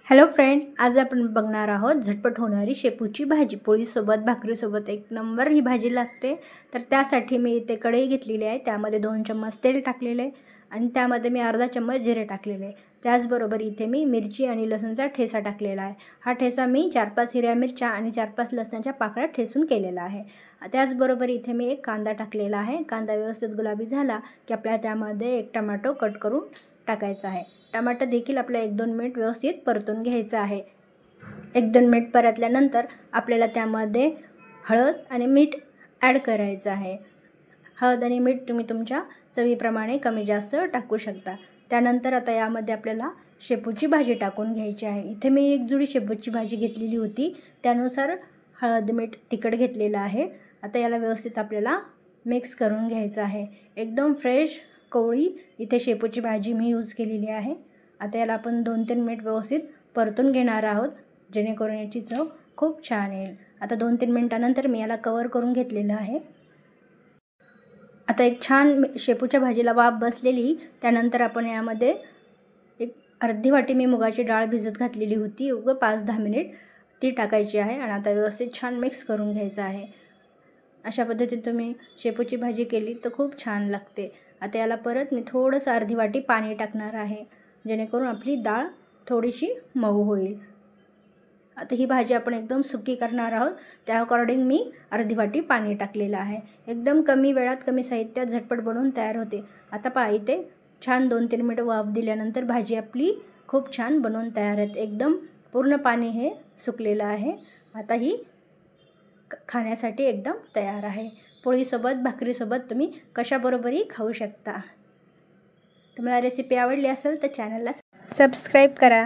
Hello friend, आज आपण बघणार आहोत झटपट होणारी शेपूची भाजी। पोळीसोबत भाकरीसोबत एक नंबर ही भाजी लागते। तर त्यासाठी मी इथे कढई घेतलेली आहे, त्यामध्ये 2 चम्मच तेल टाकलेले आणि त्यामध्ये मी अर्धा चम्मच जिरे टाकलेले। त्याचबरोबर इथे मी मिरची आणि लसूणचा ठेचा टाकलेला आहे। हा ठेचा मी 4-5 हिरव्या मिरच्या आणि 4-5 लसणाच्या पाकळ्या ठेचून केलेला आहे। त्याचबरोबर इथे मी एक कांदा टाकलेला आहे। कांदा व्यवस्थित गुलाबी झाला की आपल्याला त्यामध्ये एक टोमॅटो कट करून टाकायचा आहे। टमाटर देखील आपल्याला 1-2 मिनिट व्यवस्थित परतून घ्यायचा आहे। 1-2 मिनिट परतल्यानंतर आपल्याला त्यामध्ये हळद आणि मीठ ॲड करायचं आहे। हळद आणि मीठ तुम्ही तुमच्या चवीप्रमाणे कमी जास्त टाकू शकता। त्यानंतर आता यामध्ये आपल्याला शेपूची भाजी टाकून घ्यायची आहे। इथे मी एक जुडी शेपूची भाजी घेतलेली होती, त्यानुसार हळद मीठ तिखट घेतलेलं आहे। आता याला व्यवस्थित आपल्याला मिक्स करून घ्यायचं आहे। एकदम फ्रेश कोवळी इथे शेपूची भाजी मी यूज केलेली आहे। आता याला आपण 2-3 मिनिट व्यवस्थित परतून घेणार आहोत, जेणेकरून याची चव खूप छान येईल। आता 2-3 मिनिटानंतर मी याला कव्हर करून घेतलेलं आहे। आता एक छान शेपूच्या भाजीला वाफ बसलेली, त्यानंतर आपण यामध्ये एक अर्धी वाटी मी मुगाची डाळ भिजत घातलेली होती, 5-10 मिनिट ती टाकायची आहे आणि आता व्यवस्थित छान मिक्स करून घ्यायचं आहे। अशा पद्धतीने तुम्ही शेपूची भाजी केली तर खूप छान लागते। आता याला परत मी थोडंसं अर्धी वाटी पाणी टाकणार आहे, जेणेकरून आपली डाळ थोडीशी मऊ होईल। आता ही भाजी आपण एकदम सुकी करणार आहोत, त्या अकॉर्डिंग मी अर्धी वाटी पाणी टाकलेलं आहे। एकदम कमी वेळात कमी साहित्यात झटपट बनवून तयार होते। आता पहा, इथे छान 2-3 मिनिट वाफ दिल्यानंतर भाजी आपली खूप छान बनवून तयार आहे। एकदम पूर्ण पाणी हे सुकलेलं आहे। आता ही खाण्यासाठी एकदम तयार आहे। पोळीसोबत भाकरीसोबत तुम्ही कशाबरोबरही खाऊ शकता। तुम्हाला रेसिपी आवडली असेल तर चॅनलला सबस्क्राईब करा।